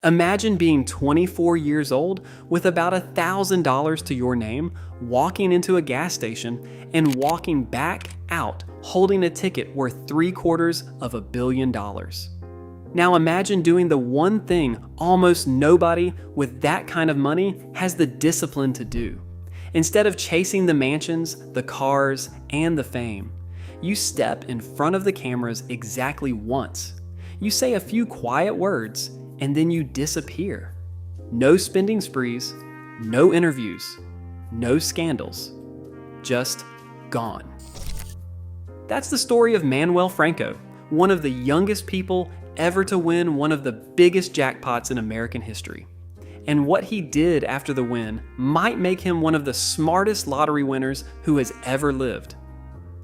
Imagine being 24 years old with about $1,000 to your name, walking into a gas station, and walking back out holding a ticket worth $750 million. Now imagine doing the one thing almost nobody with that kind of money has the discipline to do. Instead of chasing the mansions, the cars, and the fame, you step in front of the cameras exactly once. You say a few quiet words, and then you disappear. No spending sprees, no interviews, no scandals, just gone. That's the story of Manuel Franco, one of the youngest people ever to win one of the biggest jackpots in American history. And what he did after the win might make him one of the smartest lottery winners who has ever lived.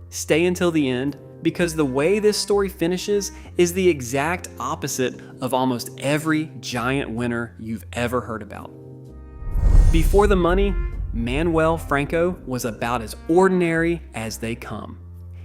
Stay until the end, because the way this story finishes is the exact opposite of almost every giant winner you've ever heard about. Before the money, Manuel Franco was about as ordinary as they come.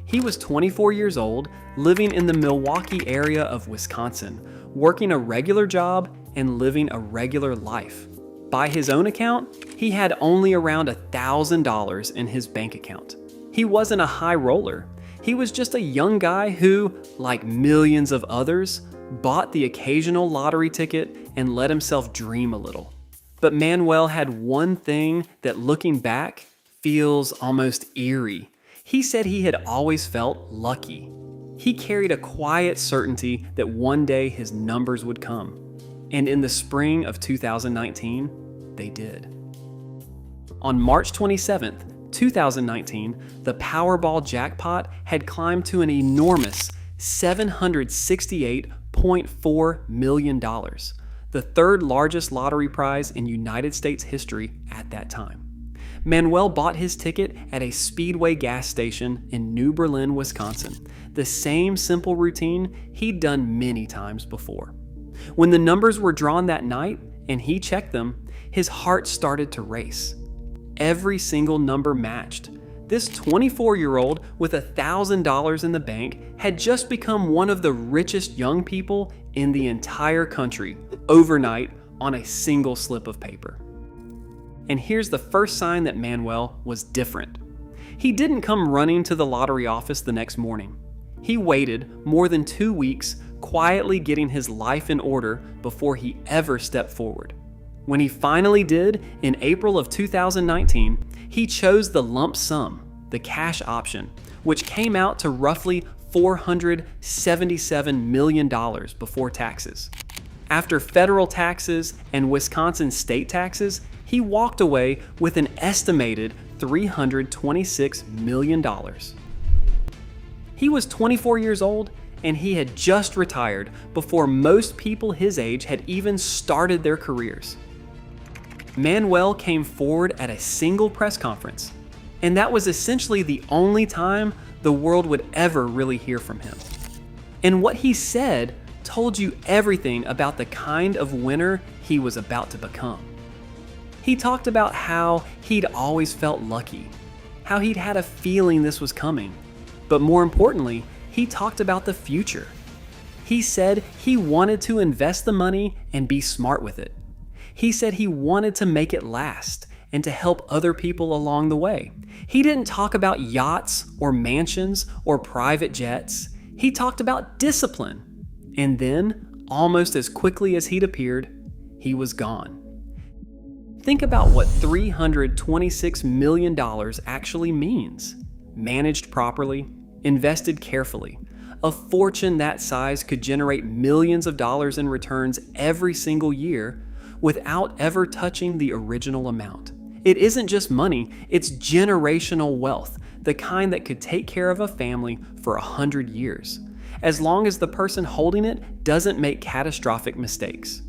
He was 24 years old, living in the Milwaukee area of Wisconsin, working a regular job and living a regular life. By his own account, he had only around $1,000 in his bank account. He wasn't a high roller. He was just a young guy who, like millions of others, bought the occasional lottery ticket and let himself dream a little. But Manuel had one thing that, looking back, feels almost eerie. He said he had always felt lucky. He carried a quiet certainty that one day his numbers would come. And in the spring of 2019, they did. On March 27th, 2019, the Powerball jackpot had climbed to an enormous $768.4 million, the third largest lottery prize in United States history at that time. Manuel bought his ticket at a Speedway gas station in New Berlin, Wisconsin, the same simple routine he'd done many times before. When the numbers were drawn that night and he checked them, his heart started to race. Every single number matched. This 24-year-old with $1,000 in the bank had just become one of the richest young people in the entire country overnight on a single slip of paper. And here's the first sign that Manuel was different. He didn't come running to the lottery office the next morning. He waited more than 2 weeks, quietly getting his life in order before he ever stepped forward. When he finally did, in April of 2019, he chose the lump sum, the cash option, which came out to roughly $477 million before taxes. After federal taxes and Wisconsin state taxes, he walked away with an estimated $326 million. He was 24 years old, and he had just retired before most people his age had even started their careers. Manuel came forward at a single press conference, and that was essentially the only time the world would ever really hear from him. And what he said told you everything about the kind of winner he was about to become. He talked about how he'd always felt lucky, how he'd had a feeling this was coming, but more importantly, he talked about the future. He said he wanted to invest the money and be smart with it. He said he wanted to make it last and to help other people along the way. He didn't talk about yachts or mansions or private jets. He talked about discipline. And then, almost as quickly as he'd appeared, he was gone. Think about what $326 million actually means. Managed properly, invested carefully. A fortune that size could generate millions of dollars in returns every single year without ever touching the original amount. It isn't just money, it's generational wealth, the kind that could take care of a family for 100 years, as long as the person holding it doesn't make catastrophic mistakes.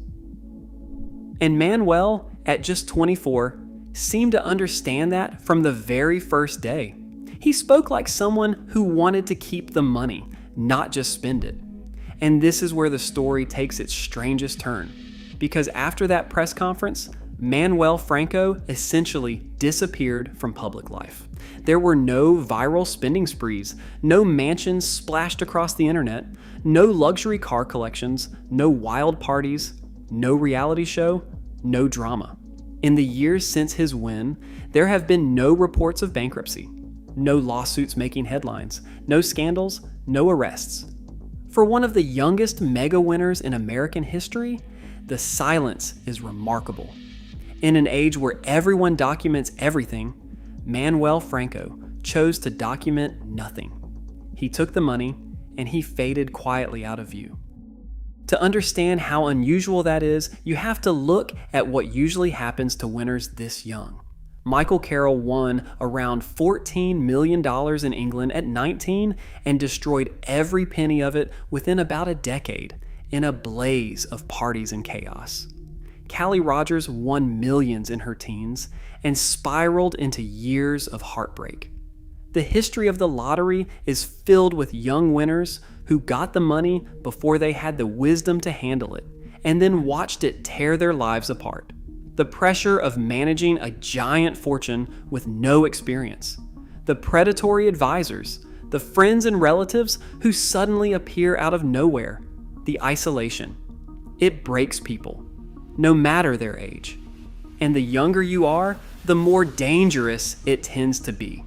And Manuel, at just 24, seemed to understand that from the very first day. He spoke like someone who wanted to keep the money, not just spend it. And this is where the story takes its strangest turn, because after that press conference, Manuel Franco essentially disappeared from public life. There were no viral spending sprees, no mansions splashed across the internet, no luxury car collections, no wild parties, no reality show, no drama. In the years since his win, there have been no reports of bankruptcy, no lawsuits making headlines, no scandals, no arrests. For one of the youngest mega winners in American history, the silence is remarkable. In an age where everyone documents everything, Manuel Franco chose to document nothing. He took the money and he faded quietly out of view. To understand how unusual that is, you have to look at what usually happens to winners this young. Michael Carroll won around $14 million in England at 19 and destroyed every penny of it within about a decade in a blaze of parties and chaos. Callie Rogers won millions in her teens and spiraled into years of heartbreak. The history of the lottery is filled with young winners who got the money before they had the wisdom to handle it, and then watched it tear their lives apart. The pressure of managing a giant fortune with no experience. The predatory advisors, the friends and relatives who suddenly appear out of nowhere. The isolation. It breaks people, no matter their age. And the younger you are, the more dangerous it tends to be.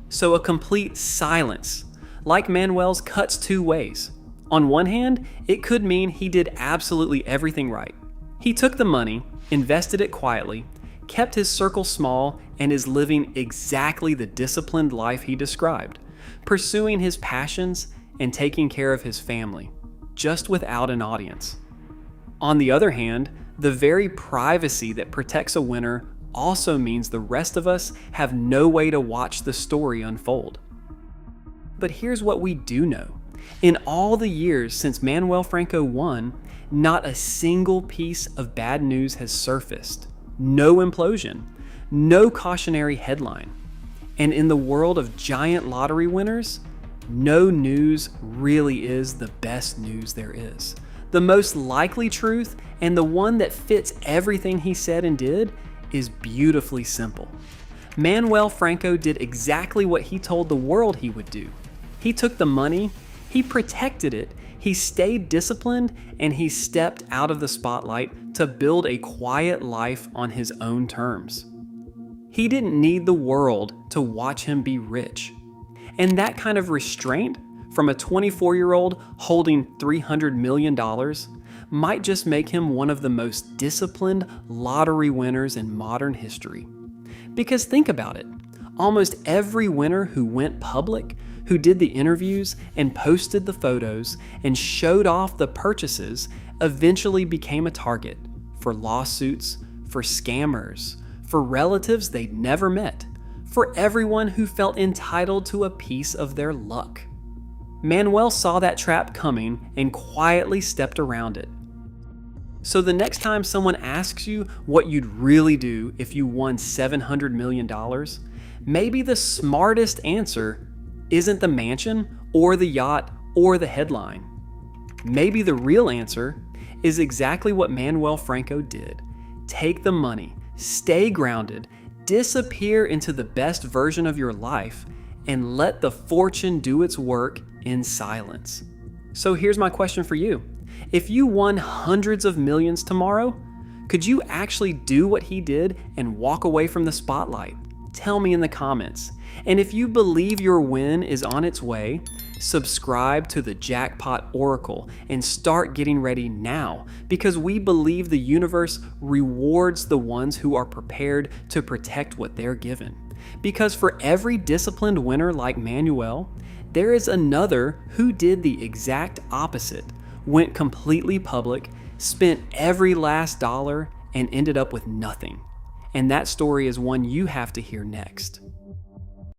So a complete silence, like Manuel's, cuts two ways. On one hand, it could mean he did absolutely everything right. He took the money, invested it quietly, kept his circle small, and is living exactly the disciplined life he described, pursuing his passions and taking care of his family, just without an audience. On the other hand, the very privacy that protects a winner also means the rest of us have no way to watch the story unfold. But here's what we do know. In all the years since Manuel Franco won, not a single piece of bad news has surfaced. No implosion, no cautionary headline. And in the world of giant lottery winners, no news really is the best news there is. The most likely truth, and the one that fits everything he said and did, is beautifully simple. Manuel Franco did exactly what he told the world he would do. He took the money, he protected it, he stayed disciplined, and he stepped out of the spotlight to build a quiet life on his own terms. He didn't need the world to watch him be rich. And that kind of restraint from a 24-year-old holding $300 million might just make him one of the most disciplined lottery winners in modern history. Because think about it, almost every winner who went public, who did the interviews and posted the photos and showed off the purchases, eventually became a target for lawsuits, for scammers, for relatives they'd never met, for everyone who felt entitled to a piece of their luck. Manuel saw that trap coming and quietly stepped around it. So the next time someone asks you what you'd really do if you won $700 million, maybe the smartest answer isn't the mansion or the yacht or the headline. Maybe the real answer is exactly what Manuel Franco did. Take the money, stay grounded, disappear into the best version of your life, and let the fortune do its work in silence. So here's my question for you. If you won hundreds of millions tomorrow, could you actually do what he did and walk away from the spotlight? Tell me in the comments. And if you believe your win is on its way, subscribe to the Jackpot Oracle and start getting ready now, because we believe the universe rewards the ones who are prepared to protect what they're given. Because for every disciplined winner like Manuel, there is another who did the exact opposite, went completely public, spent every last dollar, and ended up with nothing. And that story is one you have to hear next.